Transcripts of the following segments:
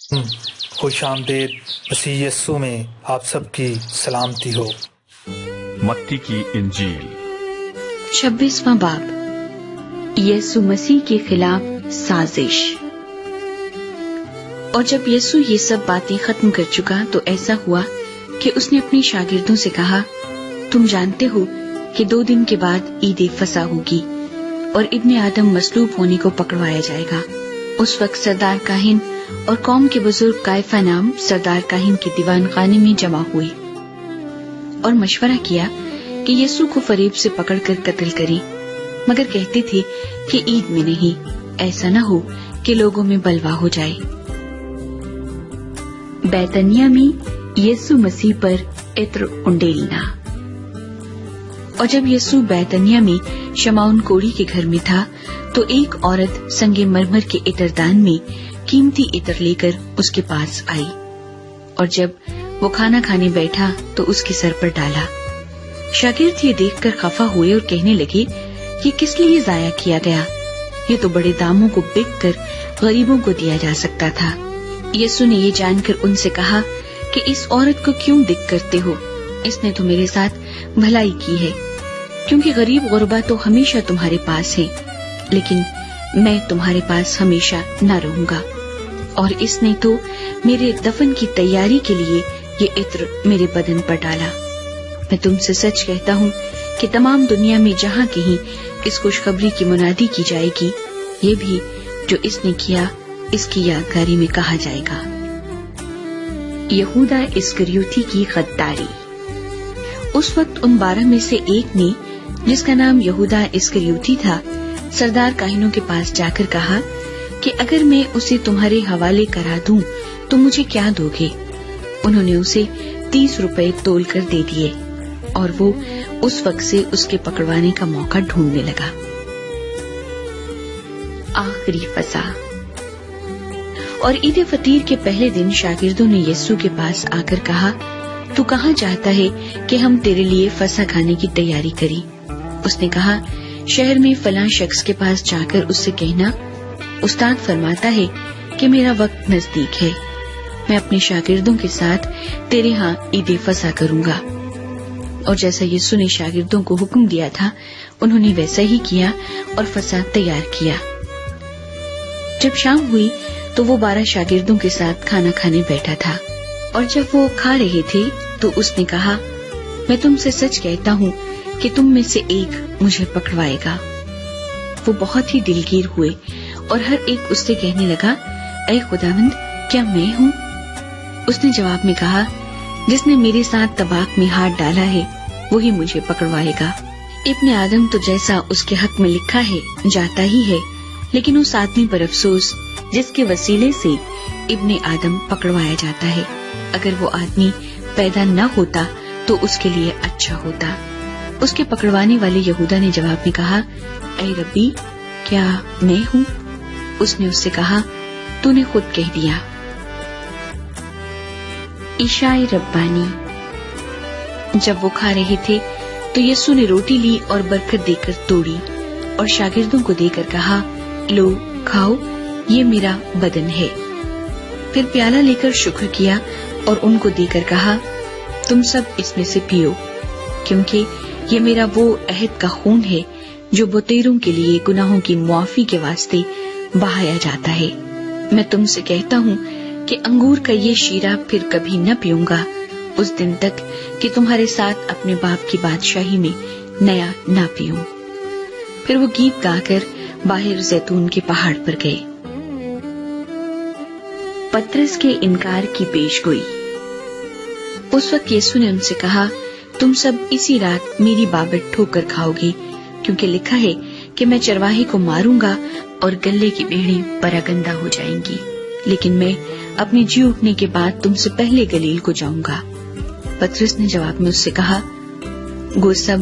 خوش آمدید، مسیح یسوع میں آپ سب کی سلامتی ہو۔ متی کی انجیل 26واں باب، یسوع مسیح کے خلاف سازش۔ اور جب یسوع یہ سب باتیں ختم کر چکا تو ایسا ہوا کہ اس نے اپنے شاگردوں سے کہا، تم جانتے ہو کہ 2 دن کے بعد عید فصح ہوگی اور ابن آدم مصلوب ہونے کو پکڑوایا جائے گا۔ اس وقت سردار کاہن اور قوم کے بزرگ قیافہ نام سردار کاہن کے دیوان خانے میں جمع ہوئے اور مشورہ کیا کہ یسوع کو فریب سے پکڑ کر قتل کریں، مگر کہتے تھے کہ عید میں نہیں، ایسا نہ ہو کہ لوگوں میں بلوا ہو جائے۔ بیتنیہ میں یسوع مسیح پر عطر انڈیلنا۔ اور جب یسوع بیتنیہ میں شمعون کوڑی کے گھر میں تھا تو ایک عورت سنگ مرمر کے عطردان میں قیمتی عطر لے کر اس کے پاس آئی، اور جب وہ کھانا کھانے بیٹھا تو اس کے سر پر ڈالا۔ شاگرد یہ دیکھ کر خفا ہوئے اور کہنے لگے، یہ کس لیے ضائع کیا گیا؟ یہ تو بڑے داموں کو بک کر غریبوں کو دیا جا سکتا تھا۔ یسوع نے یہ جان کر ان سے کہا کہ اس عورت کو کیوں دکھ کرتے ہو؟ اس نے تو میرے ساتھ بھلائی کی ہے، کیونکہ غریب غربا تو ہمیشہ تمہارے پاس ہیں، لیکن میں تمہارے پاس ہمیشہ نہ رہوں گا۔ اور اس نے تو میرے دفن کی تیاری کے لیے یہ عطر میرے بدن پر ڈالا۔ میں تم سے سچ کہتا ہوں کہ تمام دنیا میں جہاں کہیں اس خوشخبری کی منادی کی جائے گی، یہ بھی جو اس نے کیا اس کی یادگاری میں کہا جائے گا۔ یہودا اسکریوتی کی غداری۔ اس وقت ان 12 میں سے ایک نے، جس کا نام یہودا اسکریوتی تھا، سردار کاہنوں کے پاس جا کر کہا کہ اگر میں اسے تمہارے حوالے کرا دوں تو مجھے کیا دو گے؟ انہوں نے اسے 30 روپے تول کر دے دیے، اور وہ اس وقت سے اس کے پکڑوانے کا موقع ڈھونڈنے لگا۔ آخری فصح۔ اور عید فطیر کے پہلے دن شاگردوں نے یسوع کے پاس آ کر کہا، تو کہاں چاہتا ہے کہ ہم تیرے لیے فصح کھانے کی تیاری کریں؟ اس نے کہا، شہر میں فلاں شخص کے پاس جا کر اس سے کہنا، استاد فرماتا ہے کہ میرا وقت نزدیک ہے، میں اپنے شاگردوں کے ساتھ تیرے ہاں عید فصح کروں گا۔ اور جیسا یسوع نے شاگردوں کو حکم دیا تھا، انہوں نے ویسا ہی کیا اور فصح تیار کیا۔ جب شام ہوئی تو وہ 12 شاگردوں کے ساتھ کھانا کھانے بیٹھا تھا، اور جب وہ کھا رہے تھے تو اس نے کہا، میں تم سے سچ کہتا ہوں کہ تم میں سے ایک مجھے پکڑوائے گا۔ وہ بہت ہی دلگیر ہوئے اور ہر ایک اس سے کہنے لگا، اے خداوند، کیا میں ہوں؟ اس نے جواب میں کہا، جس نے میرے ساتھ طباق میں ہاتھ ڈالا ہے وہی مجھے پکڑوائے گا۔ ابن آدم تو جیسا اس کے حق میں لکھا ہے جاتا ہی ہے، لیکن اس آدمی پر افسوس جس کے وسیلے سے ابن آدم پکڑوایا جاتا ہے۔ اگر وہ آدمی پیدا نہ ہوتا تو اس کے لیے اچھا ہوتا۔ اس کے پکڑوانے والے یہودا نے جواب میں کہا، اے ربی، کیا میں ہوں؟ اس نے اس سے کہا، تو نے خود کہہ دیا۔ عشاء ربانی۔ جب وہ کھا رہے تھے تو یسوع نے روٹی لی اور برکت دے کر توڑی اور شاگردوں کو دے کر کہا، لو کھاؤ، یہ میرا بدن ہے۔ پھر پیالہ لے کر شکر کیا اور ان کو دے کر کہا، تم سب اس میں سے پیو، کیونکہ یہ میرا وہ عہد کا خون ہے جو بتیروں کے لیے گناہوں کی معافی کے واسطے بہایا جاتا ہے۔ میں تم سے کہتا ہوں کہ انگور کا یہ شیرہ پھر کبھی نہ پیوں گا، اس دن تک کہ تمہارے ساتھ اپنے باپ کی بادشاہی میں نیا نہ پیوں۔ پھر وہ گیت گا کر باہر زیتون کے پہاڑ پر گئے۔ پترس کے انکار کی پیشگوئی۔ اس وقت یسوع نے ان سے کہا، تم سب اسی رات میری بابت ٹھوکر کھاؤ گے، کیونکہ لکھا ہے کہ میں چرواہے کو ماروں گا اور گلے کی بھیڑیں پراگندہ ہو جائیں گی، لیکن میں اپنے جی اٹھنے کے بعد تم سے پہلے گلیل کو جاؤں گا۔ پترس نے جواب میں اس سے کہا، گو سب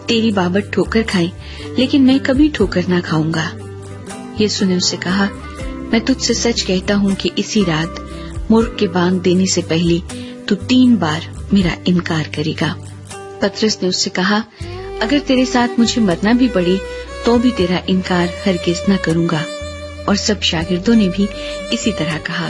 تیری بابت ٹھوکر کھائیں، لیکن میں کبھی ٹھوکر نہ کھاؤں گا۔ یسوع نے اس سے کہا، میں تجھ سے سچ کہتا ہوں کہ اسی رات مرغ کے بانگ دینے سے پہلے تو 3 بار میرا انکار کرے گا۔ پترس نے اس سے کہا، اگر تیرے ساتھ مجھے مرنا بھی پڑے تو بھی تیرا انکار ہرگز نہ کروں گا۔ اور سب شاگردوں نے بھی اسی طرح کہا۔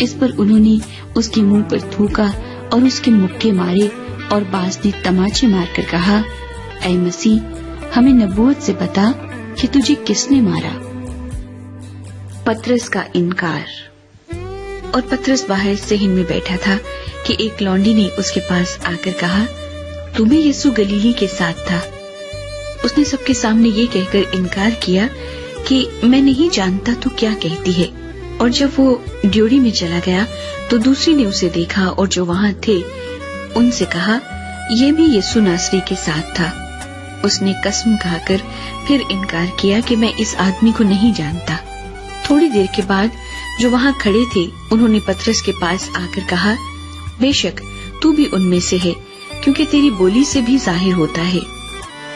اس پر انہوں نے اس کے منہ پر تھوکا اور اس کے مکے مارے، اور بعض نے تماچے مار کر کہا، اے مسیح، ہمیں نبوت سے بتا کہ تجھے کس نے مارا؟ پطرس کا انکار۔ اور پطرس باہر صحن میں بیٹھا تھا کہ ایک لونڈی نے اس کے پاس آ کر کہا، تمہیں یسوع گلیلی کے ساتھ تھا۔ اس نے سب کے سامنے یہ کہہ کر انکار کیا کہ میں نہیں جانتا تو کیا کہتی ہے۔ اور جب وہ ڈیوڑی میں چلا گیا تو دوسری نے اسے دیکھا اور جو وہاں تھے ان سے کہا، یہ بھی یسوع ناصری کے ساتھ تھا۔ اس نے قسم کھا کر پھر انکار کیا کہ میں اس آدمی کو نہیں جانتا۔ تھوڑی دیر کے بعد جو وہاں کھڑے تھے انہوں نے پطرس کے پاس آ کر کہا، بے شک تو بھی ان میں سے ہے، کیونکہ تیری بولی سے بھی ظاہر ہوتا ہے۔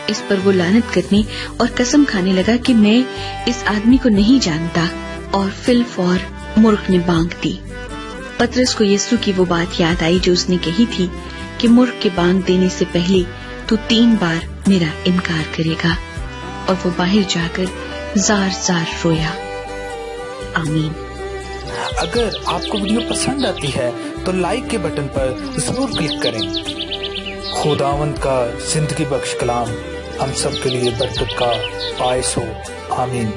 اس پر وہ لعنت کرنے اور قسم کھانے لگا کہ میں اس آدمی کو نہیں جانتا، اور فی الفور مرغ نے بانگ دی۔ پطرس کو یسوع کی وہ بات یاد آئی جو اس نے کہی تھی کہ مرغ کے بانگ دینے سے پہلے تو 3 بار میرا انکار کرے گا، اور وہ باہر جا کر زار زار رویا۔ آمین۔ اگر آپ کو ویڈیو پسند آتی ہے تو لائک کے بٹن پر ضرور کلک کریں۔ خداوند کا زندگی بخش کلام ہم سب کے لیے برکت کا باعث ہو۔ آمین۔